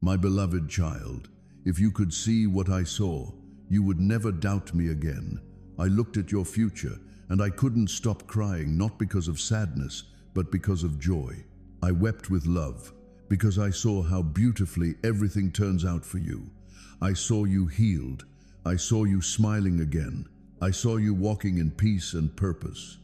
My beloved child, if you could see what I saw, you would never doubt me again. I looked at your future, and I couldn't stop crying, not because of sadness, but because of joy. I wept with love, because I saw how beautifully everything turns out for you. I saw you healed. I saw you smiling again. I saw you walking in peace and purpose.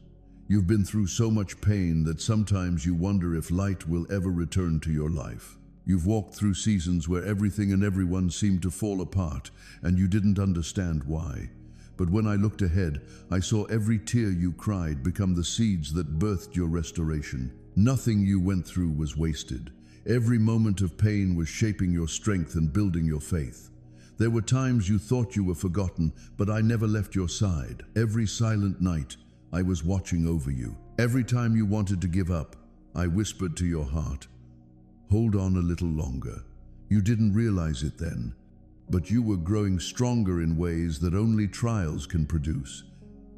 You've been through so much pain that sometimes you wonder if light will ever return to your life. You've walked through seasons where everything and everyone seemed to fall apart, and you didn't understand why. But when I looked ahead, I saw every tear you cried become the seeds that birthed your restoration. Nothing you went through was wasted. Every moment of pain was shaping your strength and building your faith. There were times you thought you were forgotten, but I never left your side. Every silent night, I was watching over you. Every time you wanted to give up, I whispered to your heart, "Hold on a little longer." You didn't realize it then, but you were growing stronger in ways that only trials can produce.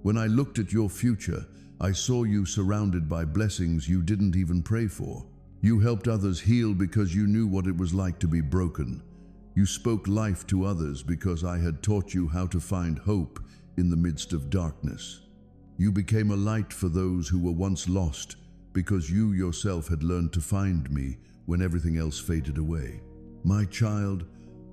When I looked at your future, I saw you surrounded by blessings you didn't even pray for. You helped others heal because you knew what it was like to be broken. You spoke life to others because I had taught you how to find hope in the midst of darkness. You became a light for those who were once lost because you yourself had learned to find me when everything else faded away. My child,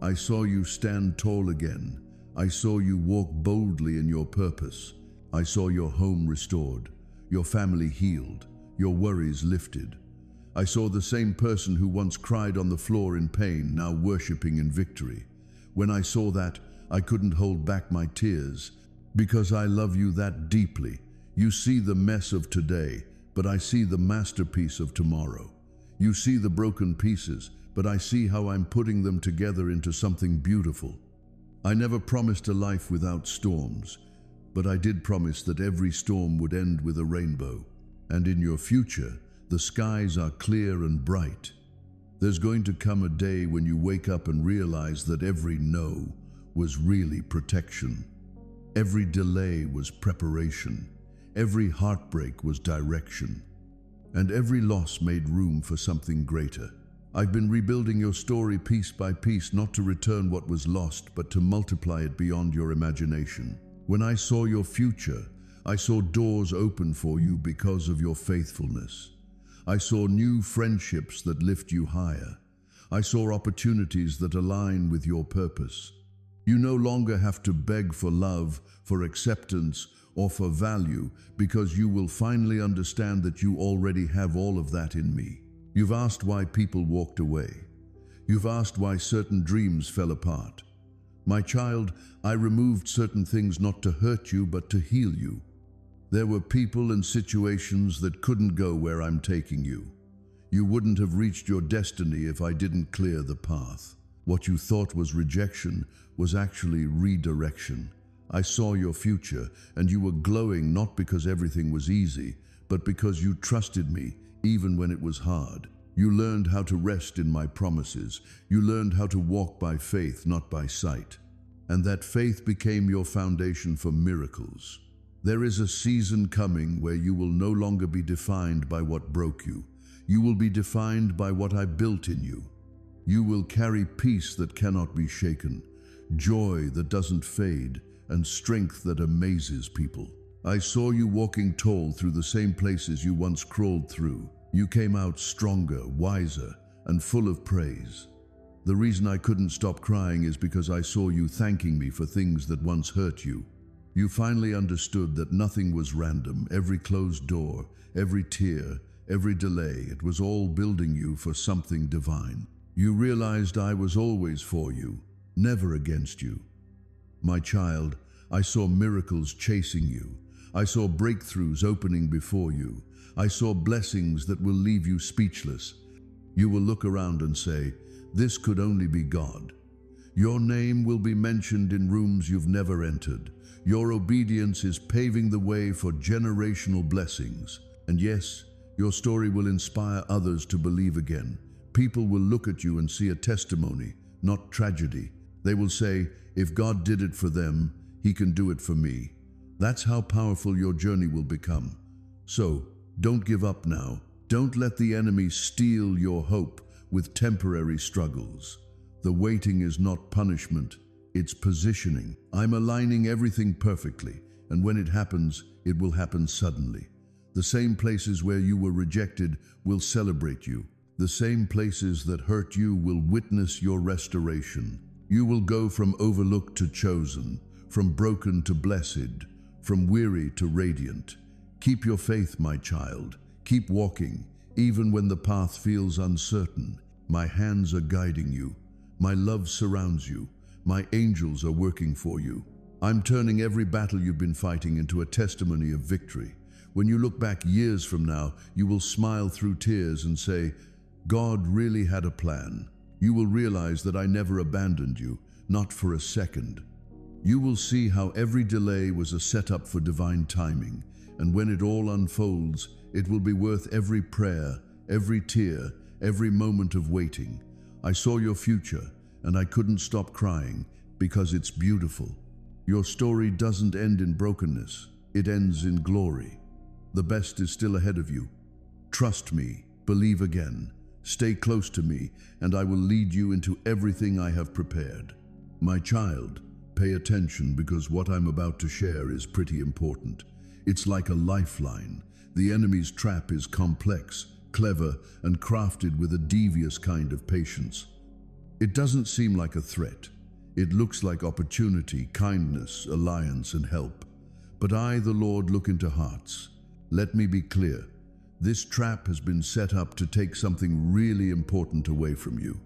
I saw you stand tall again. I saw you walk boldly in your purpose. I saw your home restored, your family healed, your worries lifted. I saw the same person who once cried on the floor in pain now worshiping in victory. When I saw that, I couldn't hold back my tears because I love you that deeply. You see the mess of today, but I see the masterpiece of tomorrow. You see the broken pieces, but I see how I'm putting them together into something beautiful. I never promised a life without storms, but I did promise that every storm would end with a rainbow. And in your future, the skies are clear and bright. There's going to come a day when you wake up and realize that every no was really protection. Every delay was preparation. Every heartbreak was direction. And every loss made room for something greater. I've been rebuilding your story piece by piece, not to return what was lost, but to multiply it beyond your imagination. When I saw your future, I saw doors open for you because of your faithfulness. I saw new friendships that lift you higher. I saw opportunities that align with your purpose. You no longer have to beg for love, for acceptance, or for value, because you will finally understand that you already have all of that in me. You've asked why people walked away. You've asked why certain dreams fell apart. My child, I removed certain things not to hurt you, but to heal you. There were people and situations that couldn't go where I'm taking you. You wouldn't have reached your destiny if I didn't clear the path. What you thought was rejection was actually redirection. I saw your future, and you were glowing not because everything was easy, but because you trusted me, even when it was hard. You learned how to rest in my promises. You learned how to walk by faith, not by sight. And that faith became your foundation for miracles. There is a season coming where you will no longer be defined by what broke you. You will be defined by what I built in you. You will carry peace that cannot be shaken, joy that doesn't fade, and strength that amazes people. I saw you walking tall through the same places you once crawled through. You came out stronger, wiser, and full of praise. The reason I couldn't stop crying is because I saw you thanking me for things that once hurt you. You finally understood that nothing was random. Every closed door, every tear, every delay, it was all building you for something divine. You realized I was always for you, never against you. My child, I saw miracles chasing you. I saw breakthroughs opening before you. I saw blessings that will leave you speechless. You will look around and say, "This could only be God." Your name will be mentioned in rooms you've never entered. Your obedience is paving the way for generational blessings. And yes, your story will inspire others to believe again. People will look at you and see a testimony, not tragedy. They will say, "If God did it for them, He can do it for me." That's how powerful your journey will become. So, don't give up now. Don't let the enemy steal your hope with temporary struggles. The waiting is not punishment, it's positioning. I'm aligning everything perfectly, and when it happens, it will happen suddenly. The same places where you were rejected will celebrate you. The same places that hurt you will witness your restoration. You will go from overlooked to chosen, from broken to blessed, from weary to radiant. Keep your faith, my child. Keep walking, even when the path feels uncertain. My hands are guiding you. My love surrounds you. My angels are working for you. I'm turning every battle you've been fighting into a testimony of victory. When you look back years from now, you will smile through tears and say, God really had a plan. You will realize that I never abandoned you, not for a second. You will see how every delay was a setup for divine timing, and when it all unfolds, it will be worth every prayer, every tear, every moment of waiting. I saw your future, and I couldn't stop crying, because it's beautiful. Your story doesn't end in brokenness, it ends in glory. The best is still ahead of you. Trust me, believe again. Stay close to me, and I will lead you into everything I have prepared. My child, pay attention because what I'm about to share is pretty important. It's like a lifeline. The enemy's trap is complex, clever, and crafted with a devious kind of patience. It doesn't seem like a threat. It looks like opportunity, kindness, alliance, and help. But I, the Lord, look into hearts. Let me be clear. This trap has been set up to take something really important away from you.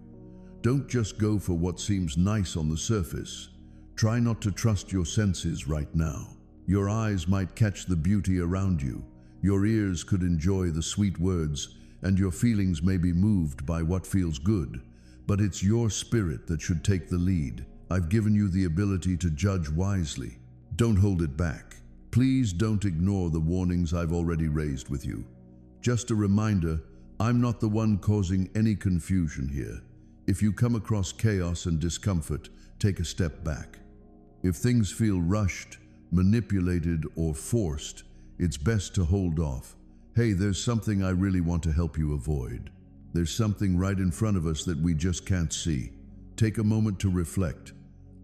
Don't just go for what seems nice on the surface. Try not to trust your senses right now. Your eyes might catch the beauty around you. Your ears could enjoy the sweet words, and your feelings may be moved by what feels good. But it's your spirit that should take the lead. I've given you the ability to judge wisely. Don't hold it back. Please don't ignore the warnings I've already raised with you. Just a reminder, I'm not the one causing any confusion here. If you come across chaos and discomfort, take a step back. If things feel rushed, manipulated, or forced, it's best to hold off. Hey, there's something I really want to help you avoid. There's something right in front of us that we just can't see. Take a moment to reflect.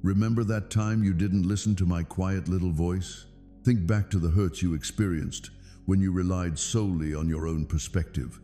Remember that time you didn't listen to my quiet little voice? Think back to the hurts you experienced when you relied solely on your own perspective.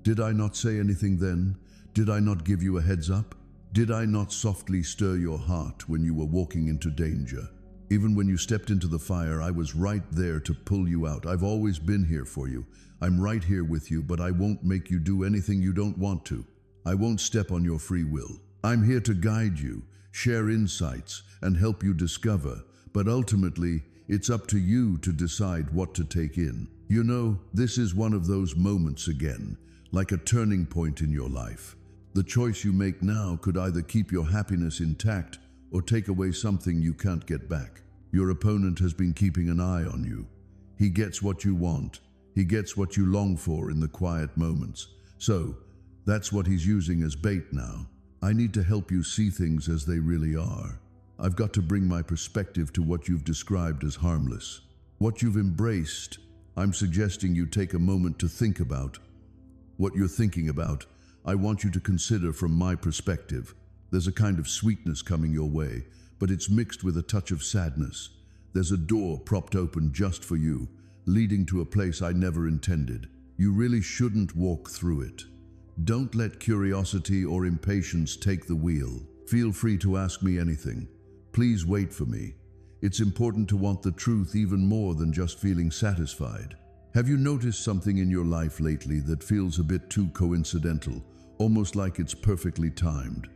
Did I not say anything then? Did I not give you a heads up? Did I not softly stir your heart when you were walking into danger? Even when you stepped into the fire, I was right there to pull you out. I've always been here for you. I'm right here with you, but I won't make you do anything you don't want to. I won't step on your free will. I'm here to guide you, share insights, and help you discover. But ultimately, it's up to you to decide what to take in. You know, this is one of those moments again, like a turning point in your life. The choice you make now could either keep your happiness intact or take away something you can't get back. Your opponent has been keeping an eye on you. He gets what you want. He gets what you long for in the quiet moments. So, that's what he's using as bait now. I need to help you see things as they really are. I've got to bring my perspective to what you've described as harmless. What you've embraced, I'm suggesting you take a moment to think about. What you're thinking about, I want you to consider from my perspective. There's a kind of sweetness coming your way, but it's mixed with a touch of sadness. There's a door propped open just for you, leading to a place I never intended. You really shouldn't walk through it. Don't let curiosity or impatience take the wheel. Feel free to ask me anything. Please wait for me. It's important to want the truth even more than just feeling satisfied. Have you noticed something in your life lately that feels a bit too coincidental, almost like it's perfectly timed?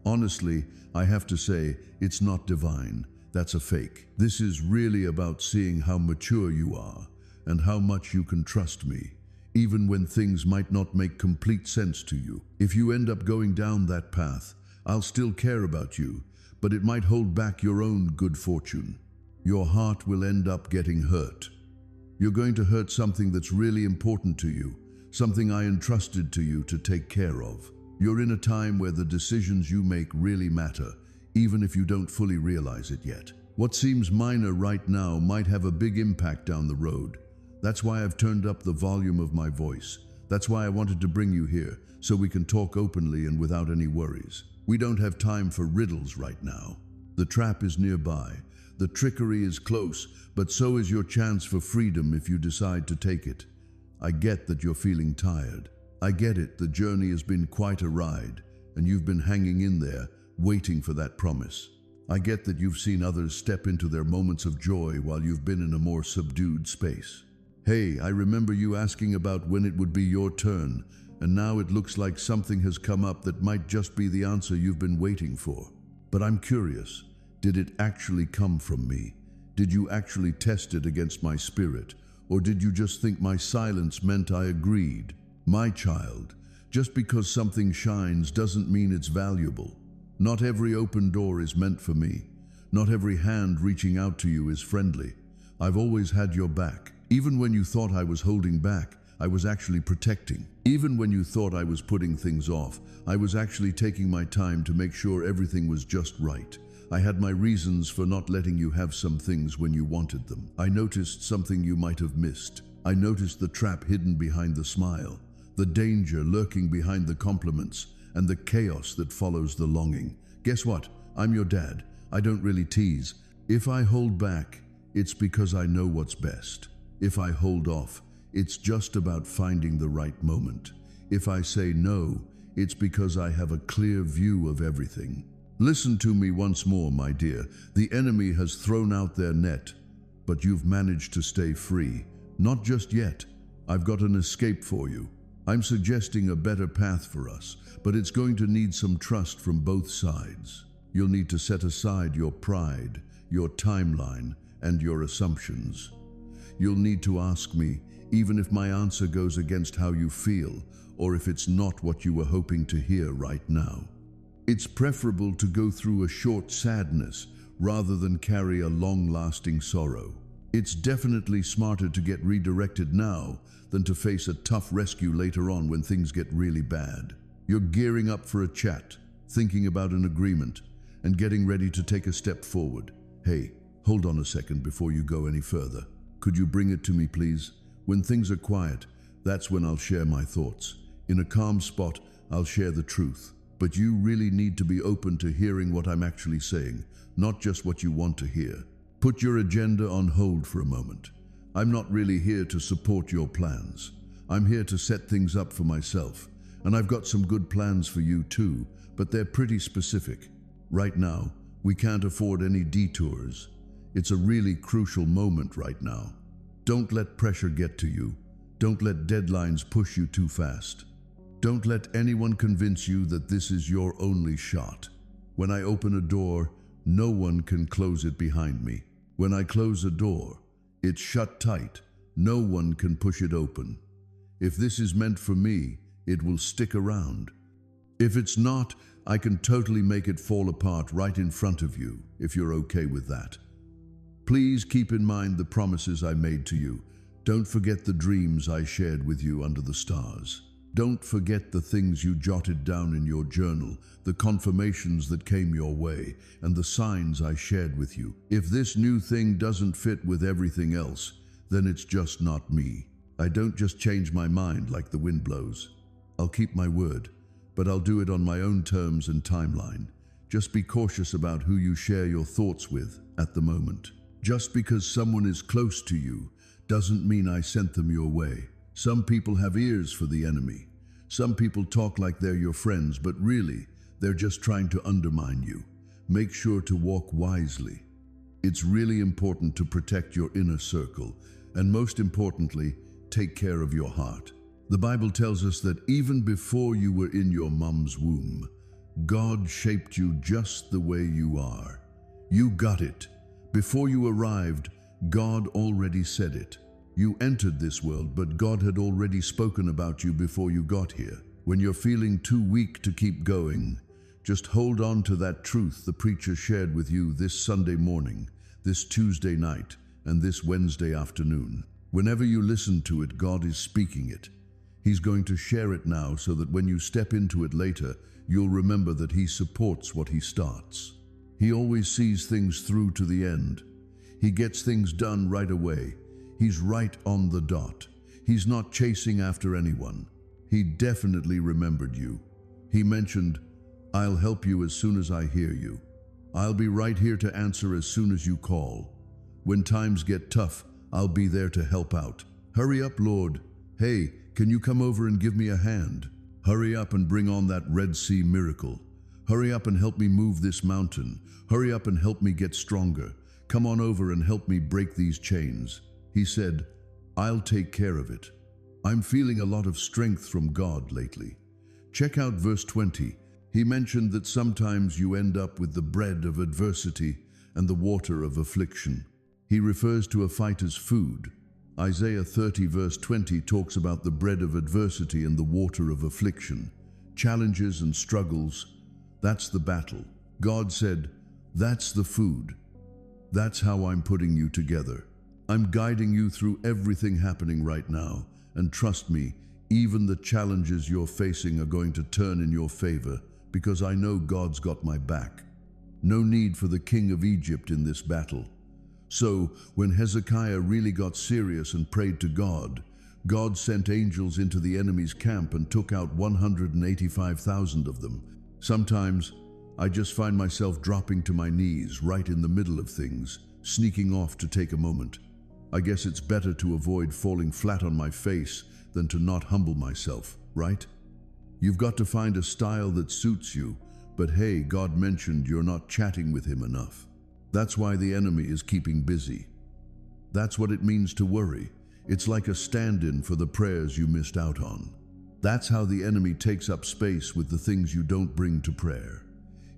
Honestly, I have to say, it's not divine. That's a fake. This is really about seeing how mature you are and how much you can trust me, even when things might not make complete sense to you. If you end up going down that path, I'll still care about you, but it might hold back your own good fortune. Your heart will end up getting hurt. You're going to hurt something that's really important to you, something I entrusted to you to take care of. You're in a time where the decisions you make really matter, even if you don't fully realize it yet. What seems minor right now might have a big impact down the road. That's why I've turned up the volume of my voice. That's why I wanted to bring you here, so we can talk openly and without any worries. We don't have time for riddles right now. The trap is nearby. The trickery is close, but so is your chance for freedom if you decide to take it. I get that you're feeling tired. I get it, the journey has been quite a ride, and you've been hanging in there, waiting for that promise. I get that you've seen others step into their moments of joy while you've been in a more subdued space. Hey, I remember you asking about when it would be your turn, and now it looks like something has come up that might just be the answer you've been waiting for. But I'm curious, did it actually come from me? Did you actually test it against my spirit? Or did you just think my silence meant I agreed? My child, just because something shines doesn't mean it's valuable. Not every open door is meant for me. Not every hand reaching out to you is friendly. I've always had your back. Even when you thought I was holding back, I was actually protecting. Even when you thought I was putting things off, I was actually taking my time to make sure everything was just right. I had my reasons for not letting you have some things when you wanted them. I noticed something you might have missed. I noticed the trap hidden behind the smile, the danger lurking behind the compliments, and the chaos that follows the longing. Guess what? I'm your dad. I don't really tease. If I hold back, it's because I know what's best. If I hold off, it's just about finding the right moment. If I say no, it's because I have a clear view of everything. Listen to me once more, my dear. The enemy has thrown out their net, but you've managed to stay free. Not just yet. I've got an escape for you. I'm suggesting a better path for us, but it's going to need some trust from both sides. You'll need to set aside your pride, your timeline, and your assumptions. You'll need to ask me, even if my answer goes against how you feel, or if it's not what you were hoping to hear right now. It's preferable to go through a short sadness rather than carry a long-lasting sorrow. It's definitely smarter to get redirected now than to face a tough rescue later on when things get really bad. You're gearing up for a chat, thinking about an agreement, and getting ready to take a step forward. Hey, hold on a second before you go any further. Could you bring it to me, please? When things are quiet, that's when I'll share my thoughts. In a calm spot, I'll share the truth. But you really need to be open to hearing what I'm actually saying, not just what you want to hear. Put your agenda on hold for a moment. I'm not really here to support your plans. I'm here to set things up for myself. And I've got some good plans for you too, but they're pretty specific. Right now, we can't afford any detours. It's a really crucial moment right now. Don't let pressure get to you. Don't let deadlines push you too fast. Don't let anyone convince you that this is your only shot. When I open a door, no one can close it behind me. When I close a door, it's shut tight. No one can push it open. If this is meant for me, it will stick around. If it's not, I can totally make it fall apart right in front of you, if you're okay with that. Please keep in mind the promises I made to you. Don't forget the dreams I shared with you under the stars. Don't forget the things you jotted down in your journal, the confirmations that came your way, and the signs I shared with you. If this new thing doesn't fit with everything else, then it's just not me. I don't just change my mind like the wind blows. I'll keep my word, but I'll do it on my own terms and timeline. Just be cautious about who you share your thoughts with at the moment. Just because someone is close to you doesn't mean I sent them your way. Some people have ears for the enemy. Some people talk like they're your friends, but really, they're just trying to undermine you. Make sure to walk wisely. It's really important to protect your inner circle, and most importantly, take care of your heart. The Bible tells us that even before you were in your mom's womb, God shaped you just the way you are. You got it. Before you arrived, God already said it. You entered this world, but God had already spoken about you before you got here. When you're feeling too weak to keep going, just hold on to that truth the preacher shared with you this Sunday morning, this Tuesday night, and this Wednesday afternoon. Whenever you listen to it, God is speaking it. He's going to share it now so that when you step into it later, you'll remember that He supports what He starts. He always sees things through to the end. He gets things done right away. He's right on the dot. He's not chasing after anyone. He definitely remembered you. He mentioned, I'll help you as soon as I hear you. I'll be right here to answer as soon as you call. When times get tough, I'll be there to help out. Hurry up, Lord. Hey, can you come over and give me a hand? Hurry up and bring on that Red Sea miracle. Hurry up and help me move this mountain. Hurry up and help me get stronger. Come on over and help me break these chains. He said, I'll take care of it. I'm feeling a lot of strength from God lately. Check out verse 20. He mentioned that sometimes you end up with the bread of adversity and the water of affliction. He refers to a fight as food. Isaiah 30 verse 20 talks about the bread of adversity and the water of affliction. Challenges and struggles, that's the battle. God said, that's the food. That's how I'm putting you together. I'm guiding you through everything happening right now. And trust me, even the challenges you're facing are going to turn in your favor because I know God's got my back. No need for the king of Egypt in this battle. So, when Hezekiah really got serious and prayed to God, God sent angels into the enemy's camp and took out 185,000 of them. Sometimes, I just find myself dropping to my knees right in the middle of things, sneaking off to take a moment. I guess it's better to avoid falling flat on my face than to not humble myself, right? You've got to find a style that suits you, but hey, God mentioned you're not chatting with him enough. That's why the enemy is keeping busy. That's what it means to worry. It's like a stand-in for the prayers you missed out on. That's how the enemy takes up space with the things you don't bring to prayer.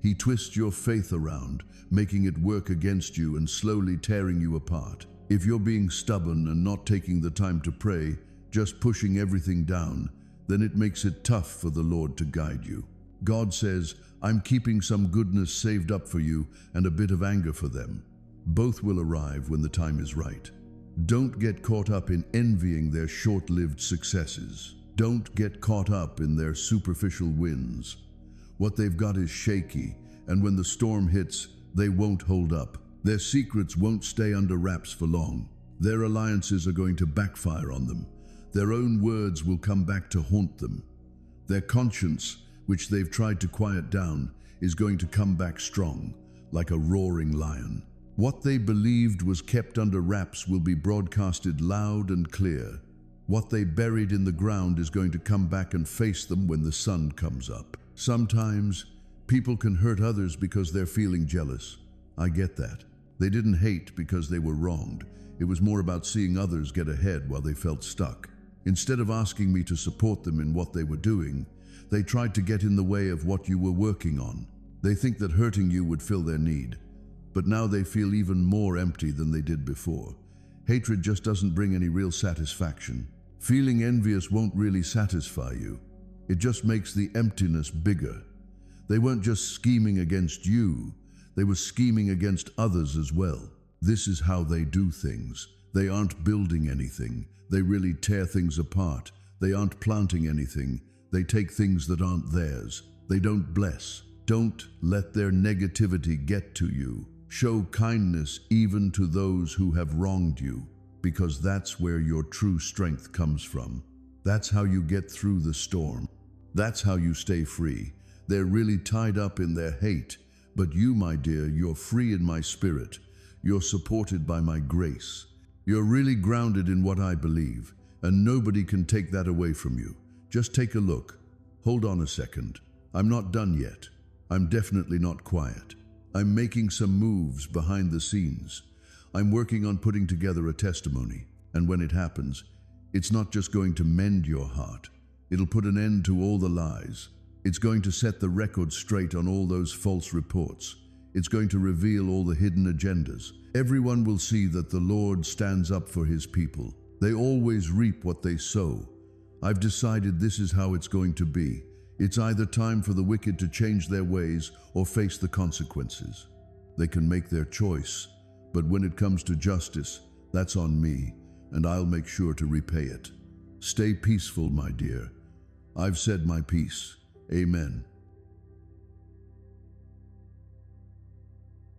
He twists your faith around, making it work against you and slowly tearing you apart. If you're being stubborn and not taking the time to pray, just pushing everything down, then it makes it tough for the Lord to guide you. God says, I'm keeping some goodness saved up for you and a bit of anger for them. Both will arrive when the time is right. Don't get caught up in envying their short-lived successes. Don't get caught up in their superficial wins. What they've got is shaky, and when the storm hits, they won't hold up. Their secrets won't stay under wraps for long. Their alliances are going to backfire on them. Their own words will come back to haunt them. Their conscience, which they've tried to quiet down, is going to come back strong, like a roaring lion. What they believed was kept under wraps will be broadcasted loud and clear. What they buried in the ground is going to come back and face them when the sun comes up. Sometimes, people can hurt others because they're feeling jealous. I get that. They didn't hate because they were wronged. It was more about seeing others get ahead while they felt stuck. Instead of asking me to support them in what they were doing, they tried to get in the way of what you were working on. They think that hurting you would fill their need. But now they feel even more empty than they did before. Hatred just doesn't bring any real satisfaction. Feeling envious won't really satisfy you. It just makes the emptiness bigger. They weren't just scheming against you. They were scheming against others as well. This is how they do things. They aren't building anything. They really tear things apart. They aren't planting anything. They take things that aren't theirs. They don't bless. Don't let their negativity get to you. Show kindness even to those who have wronged you, because that's where your true strength comes from. That's how you get through the storm. That's how you stay free. They're really tied up in their hate, but you, my dear, you're free in my spirit. You're supported by my grace. You're really grounded in what I believe, and nobody can take that away from you. Just take a look. Hold on a second. I'm not done yet. I'm definitely not quiet. I'm making some moves behind the scenes. I'm working on putting together a testimony, and when it happens, it's not just going to mend your heart. It'll put an end to all the lies. It's going to set the record straight on all those false reports. It's going to reveal all the hidden agendas. Everyone will see that the Lord stands up for his people. They always reap what they sow. I've decided this is how it's going to be. It's either time for the wicked to change their ways or face the consequences. They can make their choice, but when it comes to justice, that's on me, and I'll make sure to repay it. Stay peaceful, my dear. I've said my piece. Amen.